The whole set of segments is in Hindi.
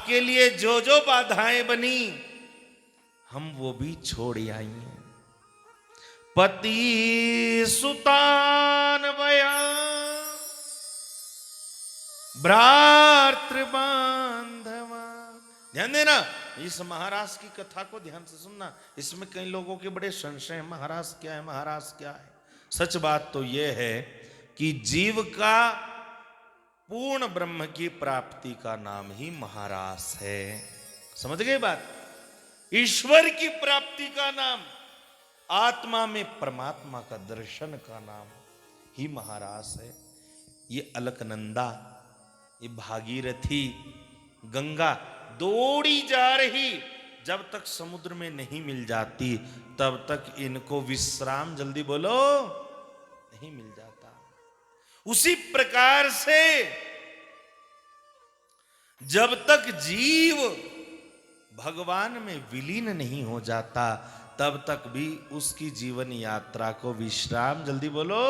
आपके लिए जो जो बाधाएं बनी हम वो भी छोड़ आई हैं। पति सुतान वया भ्रातृ बांधवा। ध्यान देना, इस महाराज की कथा को ध्यान से सुनना। इसमें कई लोगों के बड़े संशय हैं, महाराज क्या है, महाराज क्या है। सच बात तो यह है कि जीव का पूर्ण ब्रह्म की प्राप्ति का नाम ही महारास है। समझ गए बात? ईश्वर की प्राप्ति का नाम, आत्मा में परमात्मा का दर्शन का नाम ही महारास है। ये अलकनंदा, ये भागीरथी, गंगा दौड़ी जा रही, जब तक समुद्र में नहीं मिल जाती तब तक इनको विश्राम, जल्दी बोलो, नहीं मिल जाता। उसी प्रकार से जब तक जीव भगवान में विलीन नहीं हो जाता तब तक भी उसकी जीवन यात्रा को विश्राम, जल्दी बोलो।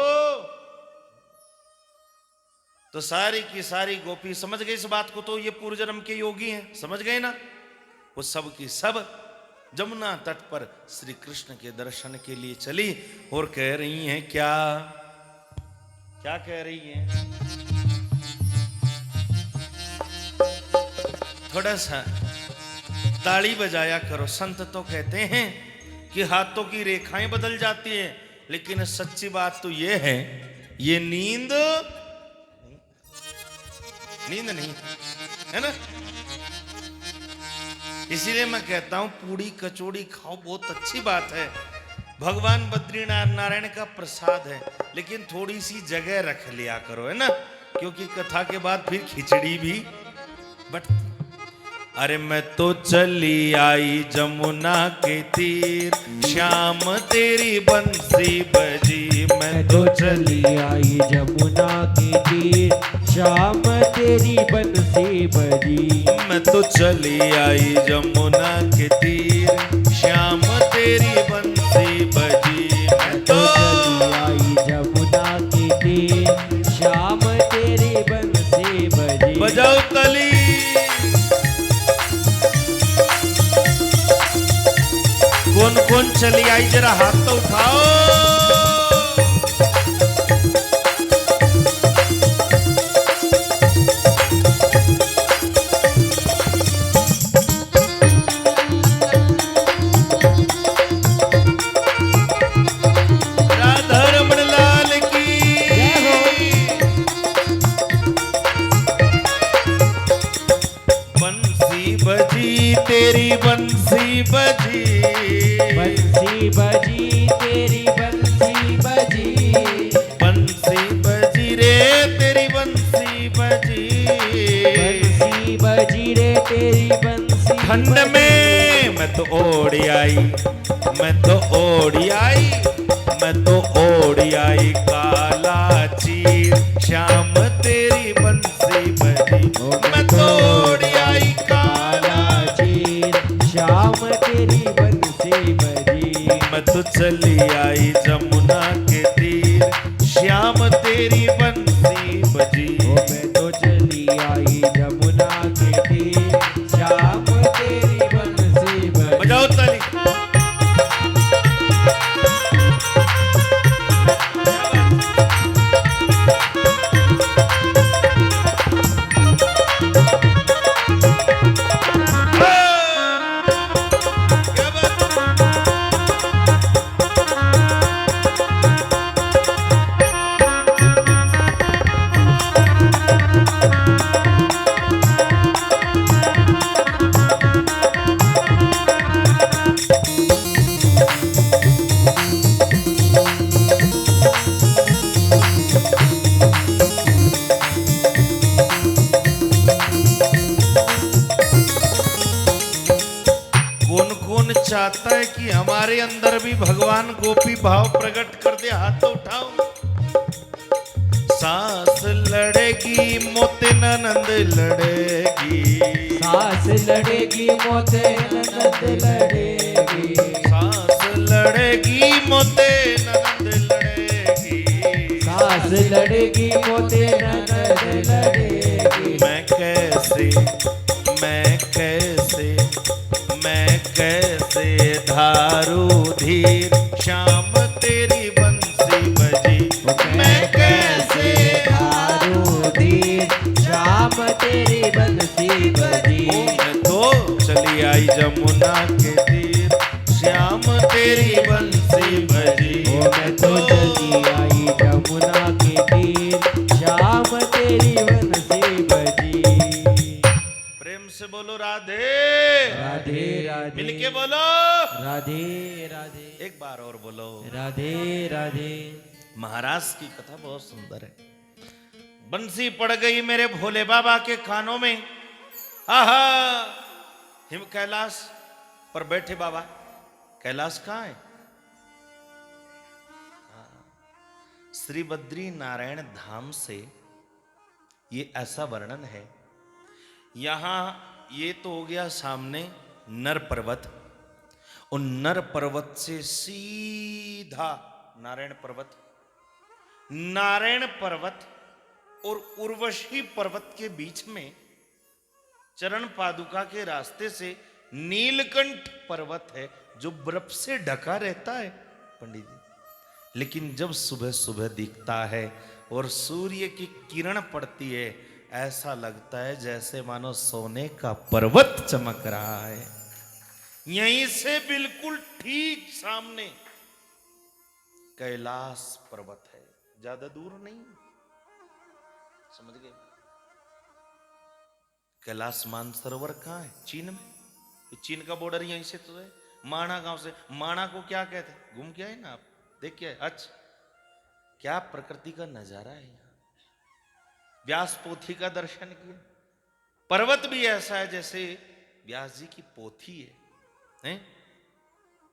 तो सारी की सारी गोपी समझ गई इस बात को, तो ये पूर्व जन्म के योगी हैं, समझ गए ना। वो सब की सब जमुना तट पर श्री कृष्ण के दर्शन के लिए चली और कह रही हैं क्या क्या कह रही हैं? थोड़ा सा ताली बजाया करो। संत तो कहते हैं कि हाथों की रेखाएं बदल जाती हैं, लेकिन सच्ची बात तो ये है, ये नींद नहीं है ना। इसीलिए मैं कहता हूं पूड़ी कचौड़ी खाओ, बहुत अच्छी बात है, भगवान बद्रीनाथ नारायण का प्रसाद है, लेकिन थोड़ी सी जगह रख लिया करो, है ना, क्योंकि कथा के बाद फिर खिचड़ी भी बट। अरे मैं तो चली आई जमुना के तीर, श्याम तेरी बंसी बजी। मैं तो चली आई जमुना के तीर, श्याम तेरी बंसी बजी। मैं तो चली आई जमुना के तीर, श्याम तेरी बंसी बजी। मैं तो चली आई जमुना के तीर, श्याम तेरी बंसी बजी। बजाओ तली। कौन कौन चली आई जरा हाथ तो उठाओ। राधा रमण लाल की बंसी बजी तेरी बंसी बजी। बंसी बजी तेरी बंसी बजी। बंसी बजी रे तेरी बंसी बजी। बंसी बजी रे तेरी बंसी। ठंड में मैं तो ओढ़ी आई, मैं तो ओढ़ी आई, मैं तो ओढ़ी आई काला चीर, श्याम तेरी बंसी बजी। मैं तो ओढ़ी आई काला चीर, श्याम तेरी बंसी बजी। मैं तो चली आई जमुना के तीर, श्याम तेरी बंसी बजी। मैं तो चली आई जमुना के तीर, श्याम तेरी बंसी बजी। बजाओ ताली। चाहता है कि हमारे अंदर भी भगवान गोपी भाव प्रकट कर दे? हाथ तो उठाओ। सांस लड़ेगी मोते ननंद लड़ेगी। सांस लड़ेगी मोते ननंद लड़ेगी। सांस लड़ेगी मोते ननंद लड़ेगी। सांस लड़ेगी मोते ननंद लड़ेगी। मैं कैसे धारू धीर श्याम तेरी बंसी बजी मैं कैसे धारू धीर श्याम तेरी बंसी बजी। मैं तो चली आई जमुना के तीर श्याम तेरी बंसी बजी। मैं तो चली आई जमुना के तीर श्याम तेरी बंसी बजी। प्रेम से बोलो राधे राधे राधे मिलके बोलो राधे राधे एक बार और बोलो राधे राधे। महाराज की कथा बहुत सुंदर है। बंसी पड़ गई मेरे भोले बाबा के कानों में। आहा हिम कैलाश पर बैठे बाबा। कैलाश कहाँ है? श्री बद्री नारायण धाम से ये ऐसा वर्णन है। यहां ये तो हो गया सामने नर पर्वत। उन नर पर्वत से सीधा नारायण पर्वत, नारायण पर्वत और उर्वशी पर्वत के बीच में चरण पादुका के रास्ते से नीलकंठ पर्वत है जो बर्फ से ढका रहता है पंडित जी। लेकिन जब सुबह सुबह दिखता है और सूर्य की किरण पड़ती है ऐसा लगता है जैसे मानो सोने का पर्वत चमक रहा है। यहीं से बिल्कुल ठीक सामने कैलाश पर्वत है, ज्यादा दूर नहीं। समझ गए? कैलाश मानसरोवर कहाँ है? चीन में। चीन का बॉर्डर यहीं से तो है। माणा गांव से। माणा को क्या कहते हैं? घूम के आए ना आप, देख के आए। अच्छा क्या प्रकृति का नजारा है यहाँ। व्यास पोथी का दर्शन किया। पर्वत भी ऐसा है जैसे व्यास जी की पोथी है, हैं?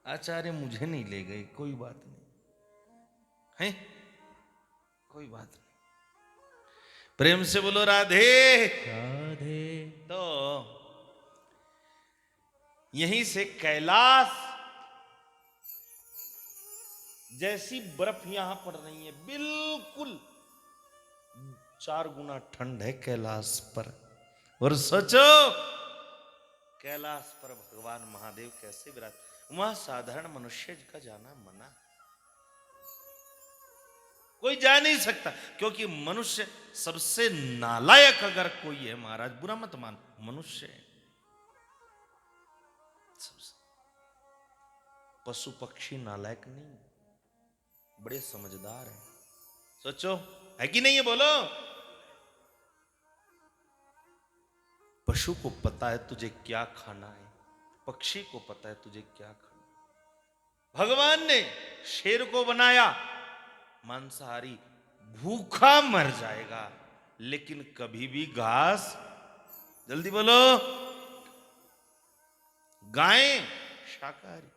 आचार्य मुझे नहीं ले गए, कोई बात नहीं है, कोई बात नहीं। प्रेम से बोलो राधे राधे। तो यहीं से कैलाश जैसी बर्फ यहां पड़ रही है, बिल्कुल 4 गुना ठंड है कैलाश पर। और सोचो कैलाश पर भगवान महादेव कैसे विराज। वहां साधारण मनुष्य का जाना मना, कोई जा नहीं सकता, क्योंकि मनुष्य सबसे नालायक अगर कोई है महाराज, बुरा मत मान, मनुष्य है। पशु पक्षी नालायक नहीं, बड़े समझदार हैं। सोचो है कि नहीं है? बोलो। पशु को पता है तुझे क्या खाना है, पक्षी को पता है तुझे क्या खाना है। भगवान ने शेर को बनाया मांसाहारी, भूखा मर जाएगा, लेकिन कभी भी घास, जल्दी बोलो, गाय शाकाहारी,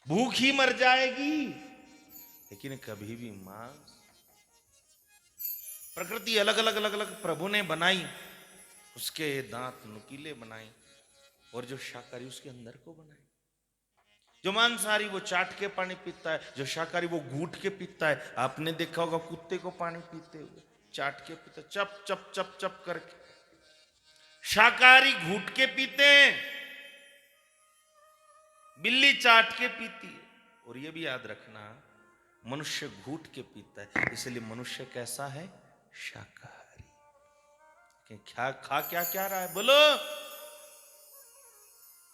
भूखी मर जाएगी लेकिन कभी भी मांस। प्रकृति अलग अलग अलग अलग प्रभु ने बनाई, उसके दांत नुकीले बनाए, और जो शाकाहारी उसके अंदर को बनाए। जो मांसाहारी वो चाट के पानी पीता है, जो शाकाहारी वो घूट के पीता है। आपने देखा होगा कुत्ते को पानी पीते हुए, चाट के पीते, चप चप चप चप करके। शाकाहारी घूट के पीते हैं, बिल्ली चाट के पीती है। और ये भी याद रखना, मनुष्य घूट के पीता है, इसलिए मनुष्य कैसा है? शाकाहारी। क्या खा क्या क्या रहा है? बोलो।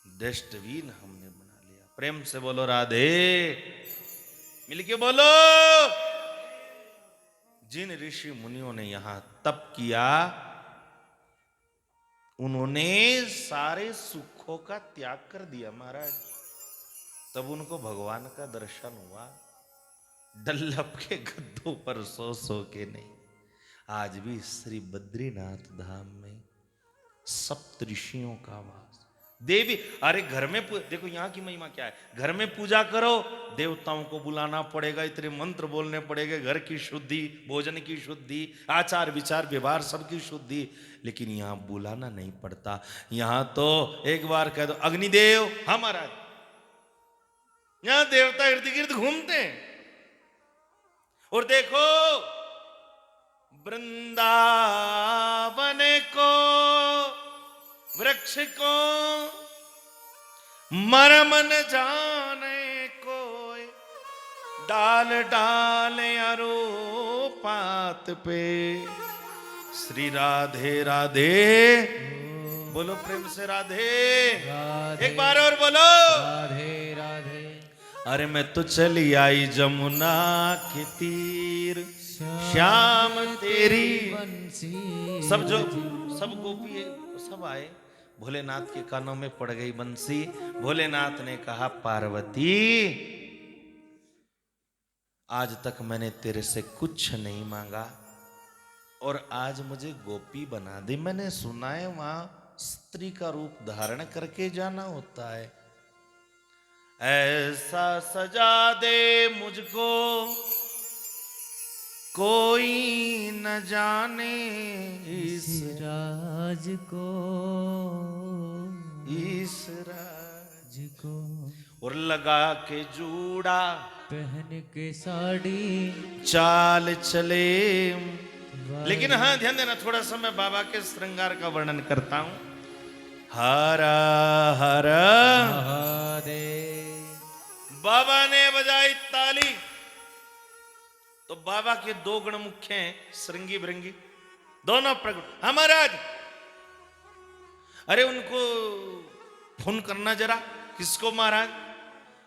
डस्टबिन हमने बना लिया। प्रेम से बोलो राधे, मिलके बोलो। जिन ऋषि मुनियों ने यहां तप किया, उन्होंने सारे सुखों का त्याग कर दिया महाराज, तब उनको भगवान का दर्शन हुआ। डल्लप के गद्दों पर सो सो के नहीं। आज भी श्री बद्रीनाथ धाम में सप्त ऋषियों का वास। देवी, अरे घर में देखो यहाँ की महिमा क्या है। घर में पूजा करो, देवताओं को बुलाना पड़ेगा, इतने मंत्र बोलने पड़ेंगे, घर की शुद्धि, भोजन की शुद्धि, आचार विचार व्यवहार सबकी शुद्धि। लेकिन यहाँ बुलाना नहीं पड़ता। यहाँ तो एक बार कह दो अग्निदेव हमारा, यहाँ देवता इर्द गिर्द घूमते हैं। और देखो वृंदावन को, वृक्ष को, मरम न जाने कोई, डाल डाल अरो पात पे। श्री राधे राधे, बोलो प्रेम से राधे, राधे एक बार और बोलो। राधे राधे। अरे मैं तो चली आई जमुना के तीर, श्याम तेरी बंसी। सब गोपी सब आए, भोलेनाथ के कानों में पड़ गई बंसी। भोलेनाथ ने कहा पार्वती, आज तक मैंने तेरे से कुछ नहीं मांगा और आज मुझे गोपी बना दी। मैंने सुना है वहां स्त्री का रूप धारण करके जाना होता है। ऐसा सजा दे मुझको कोई न जाने इस राज को, इस राज को और लगा के जूड़ा पहन के साड़ी चाल चले। लेकिन हाँ ध्यान देना, थोड़ा सा मैं बाबा के श्रृंगार का वर्णन करता हूं। हरा हरा महादेव। बाबा ने बजाई ताली तो बाबा के दो गण मुख्य हैं, श्रृंगी भृंगी दोनों प्रकट। हाँ महाराज, अरे उनको फोन करना जरा। किसको महाराज?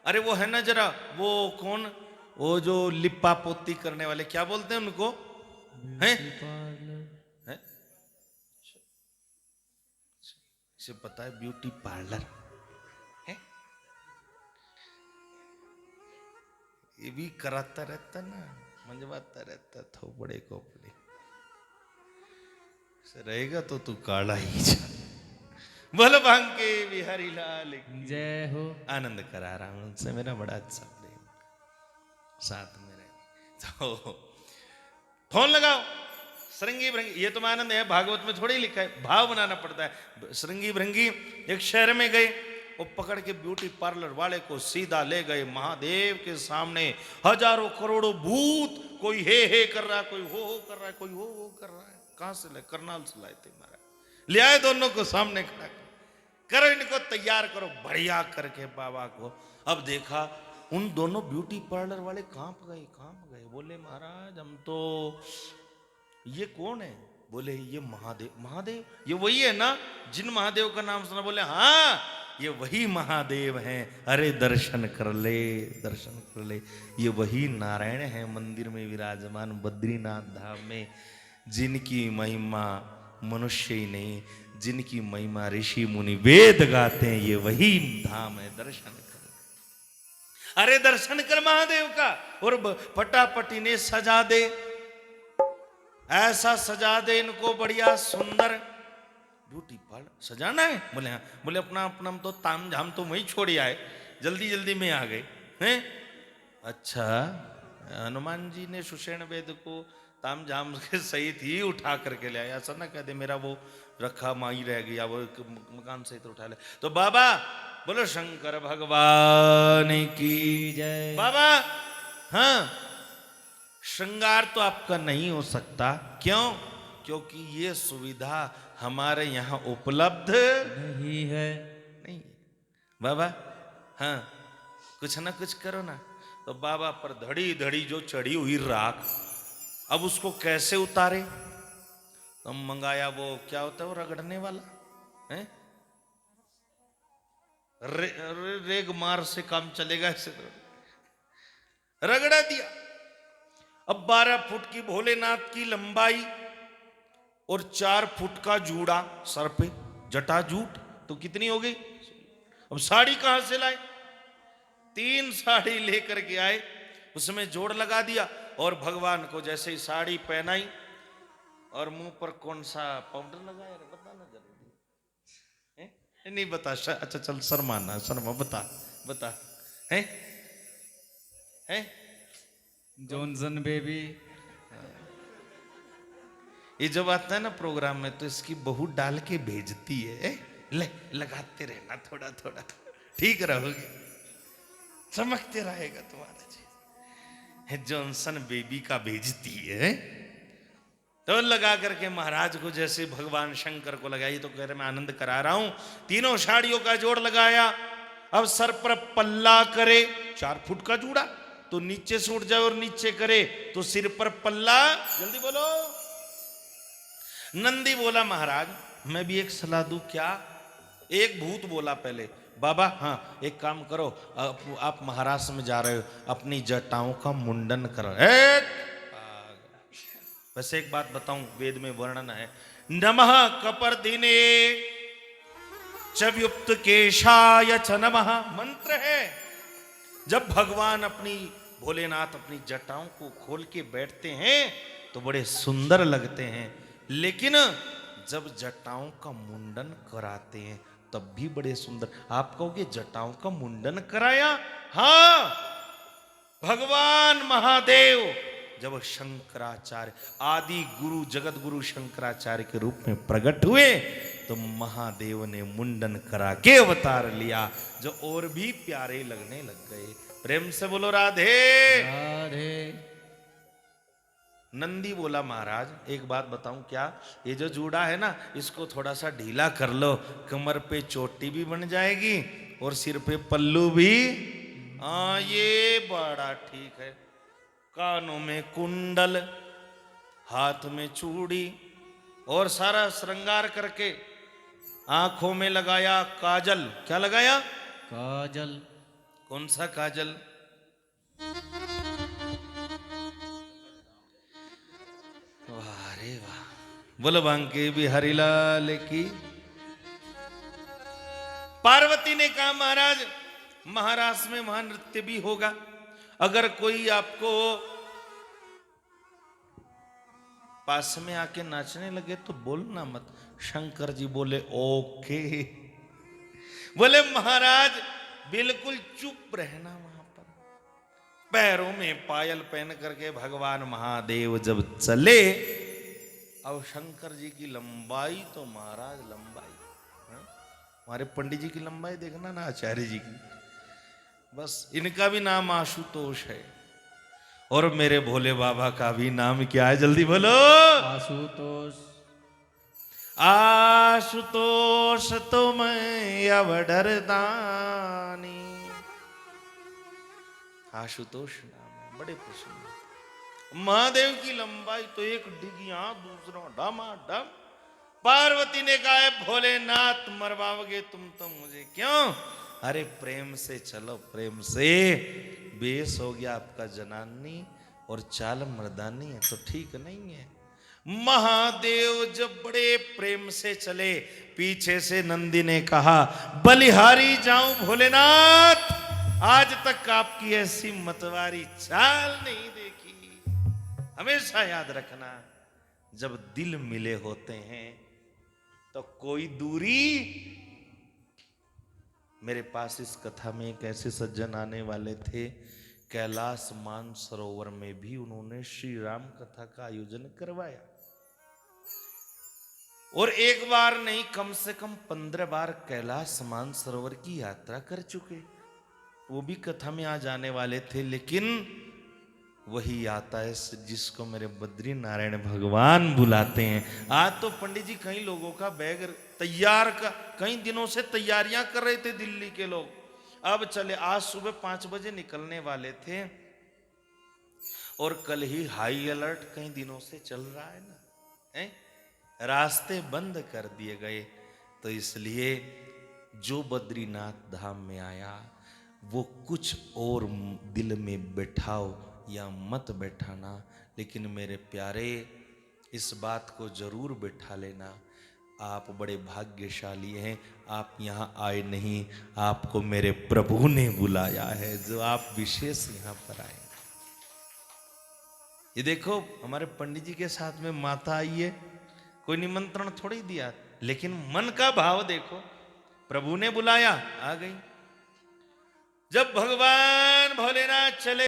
अरे वो है ना जरा, वो कौन, वो जो लिपा पोती करने वाले, क्या बोलते हैं उनको? हैं? हैं? इसे पता है, ब्यूटी पार्लर है। ये भी कराता रहता ना, मंजवाता रहता थोपड़े कोपड़े से रहेगा तो तू काला ही जा। बोल भांग के बिहारी लाल की जय हो। आनंद करा रहा हूं उनसे, मेरा बड़ा अच्छा प्रेम, साथ में रहे। तो फोन लगाओ, श्रृंगी भृंगी। ये तो आनंद है, भागवत में थोड़ी लिखा है, भाव बनाना पड़ता है। श्रृंगी भृंगी एक शहर में गए, वो पकड़ के ब्यूटी पार्लर वाले को सीधा ले गए महादेव के सामने। हजारों करोड़ों भूत, कोई हे कर रहा है, कोई हो कर रहा है, कोई हो कर रहा है। कहां से लाए? करनाल से लाए थे महाराज। ले आए दोनों को सामने खड़ा करो, इनको तैयार करो बढ़िया करके बाबा को। अब देखा उन दोनों ब्यूटी पार्लर वाले कांप गए, कांप गए। बोले महाराज हम तो, ये कौन है? बोले ये महादेव। महादेव ये वही है ना जिन महादेव का नाम सुना? बोले हाँ ये वही महादेव हैं। अरे दर्शन कर ले, दर्शन कर ले। ये वही नारायण हैं मंदिर में विराजमान बद्रीनाथ धाम में, जिनकी महिमा मनुष्य ही नहीं, जिनकी महिमा ऋषि मुनि वेद गाते हैं। ये वही धाम है, दर्शन कर। अरे दर्शन कर महादेव का, और पटापटी ने सजा दे, ऐसा सजा दे इनको बढ़िया सुंदर। ब्यूटी पार्लर सजाना है? बोले हाँ। बोले अपना अपना तो ताम झाम तो वहीं छोड़ आए, जल्दी जल्दी में आ गए हैं। अच्छा, हनुमान जी ने सुषेण वेद को ताम झाम के सहित ही उठा करके ले आया, ऐसा ना कह दे मेरा वो रखा माई रह गया, वो मकान सहित उठा ले। तो बाबा बोलो शंकर भगवान की जय। बाबा हाँ, श्रृंगार तो आपका नहीं हो सकता। क्यों? क्योंकि ये सुविधा हमारे यहाँ उपलब्ध नहीं है। नहीं बाबा। हाँ कुछ ना कुछ करो ना। तो बाबा पर धड़ी धड़ी जो चढ़ी हुई राख, अब उसको कैसे उतारे? तो मंगाया वो क्या होता है वो रगड़ने वाला है, रेग मार से काम चलेगा ऐसे। रगड़ा दिया। अब 12 फुट की भोलेनाथ की लंबाई और 4 फुट का जूड़ा सर पे, जटा जूट, तो कितनी हो गई? अब साड़ी कहां से लाए? 3 साड़ी लेकर के आए, उसमें जोड़ लगा दिया और भगवान को जैसे ही साड़ी पहनाई और मुंह पर कौन सा पाउडर लगाया? बताना जरूरी है? नहीं बता। अच्छा चल शर्माना, शर्मा बता बता। है जॉनसन बेबी। ये जब आता है ना प्रोग्राम में तो इसकी बहू डाल के भेजती है, ले लगाते रहना थोड़ा थोड़ा, ठीक रहोगे, चमकते रहेगा तुम्हारा जी। जॉनसन बेबी का भेजती है। तो लगा करके महाराज को जैसे भगवान शंकर को लगाई, तो कह रहे मैं आनंद करा रहा हूं। तीनों साड़ियों का जोड़ लगाया अब सर पर पल्ला करे 4 फुट का जूड़ा, तो नीचे से उठ जाए और नीचे करे तो सिर पर पल्ला। जल्दी बोलो। नंदी बोला महाराज मैं भी एक सलाह दूं क्या? एक भूत बोला पहले, बाबा हाँ एक काम करो, आप महाराष्ट्र में जा रहे हो, अपनी जटाओं का मुंडन करो। वैसे एक बात बताऊं, वेद में वर्णन है, नमः कपर्दिने चव्युक्त केशाय च नमः मंत्र है। जब भगवान अपनी भोलेनाथ अपनी जटाओं को खोल के बैठते हैं तो बड़े सुंदर लगते हैं, लेकिन जब जटाओं का मुंडन कराते हैं तब भी बड़े सुंदर। आप कहोगे जटाओं का मुंडन कराया? हाँ, भगवान महादेव जब शंकराचार्य आदि गुरु जगत गुरु शंकराचार्य के रूप में प्रकट हुए तो महादेव ने मुंडन करा के अवतार लिया, जो और भी प्यारे लगने लग गए। प्रेम से बोलो राधे राधे। नंदी बोला महाराज एक बात बताऊं क्या? ये जो जूड़ा है ना इसको थोड़ा सा ढीला कर लो, कमर पे चोटी भी बन जाएगी और सिर पे पल्लू भी। हाँ ये बड़ा ठीक है। कानों में कुंडल, हाथ में चूड़ी और सारा श्रृंगार करके आंखों में लगाया काजल। क्या लगाया? काजल। कौन सा काजल? वाह रे वाह, बोलो बांके बिहारी लाल की। पार्वती ने कहा महाराज महाराष्ट्र में वहां नृत्य भी होगा, अगर कोई आपको पास में आके नाचने लगे तो बोलना मत। शंकर जी बोले ओके। बोले महाराज बिल्कुल चुप रहना। वहां पर पैरों में पायल पहन करके भगवान महादेव जब चले, अब शंकर जी की लंबाई तो महाराज लंबाई, हमारे पंडित जी की लंबाई देखना ना, आचार्य जी की, बस इनका भी नाम आशुतोष है और मेरे भोले बाबा का भी नाम क्या है? जल्दी बोलो। आशुतोष। आशुतोष तुम अवडर दानी। आशुतोष नाम है, बड़े प्रसन्न। महादेव की लंबाई तो एक डिगिया दूसरा डमाडम। पार्वती ने कहा भोलेनाथ मरवाओगे तुम तो मुझे। क्यों? अरे प्रेम से चलो, प्रेम से। बेस हो गया आपका जनानी और चाल मर्दानी है तो ठीक नहीं है। महादेव जब बड़े प्रेम से चले, पीछे से नंदी ने कहा बलिहारी जाऊं भोलेनाथ, आज तक आपकी ऐसी मतवारी चाल नहीं देखी। हमेशा याद रखना जब दिल मिले होते हैं तो कोई दूरी। मेरे पास इस कथा में एक ऐसे सज्जन आने वाले थे, कैलाश मानसरोवर में भी उन्होंने श्री राम कथा का आयोजन करवाया और एक बार नहीं कम से कम 15 बार कैलाश मानसरोवर की यात्रा कर चुके। वो भी कथा में आ जाने वाले थे, लेकिन वही आता है जिसको मेरे बद्री नारायण भगवान बुलाते हैं। आज तो पंडित जी कई लोगों का बैग तैयार का, कई दिनों से तैयारियां कर रहे थे दिल्ली के लोग, अब चले। आज सुबह 5 बजे निकलने वाले थे और कल ही हाई अलर्ट कई दिनों से चल रहा है ना, रास्ते बंद कर दिए गए। तो इसलिए जो बद्रीनाथ धाम में आया वो कुछ और दिल में बैठाओ या मत बैठाना, लेकिन मेरे प्यारे इस बात को जरूर बैठा लेना, आप बड़े भाग्यशाली हैं। आप यहाँ आए नहीं, आपको मेरे प्रभु ने बुलाया है, जो आप विशेष यहाँ पर आए। ये देखो हमारे पंडित जी के साथ में माता आई है, कोई निमंत्रण थोड़ी दिया, लेकिन मन का भाव देखो, प्रभु ने बुलाया, आ गई। जब भगवान भोलेनाथ चले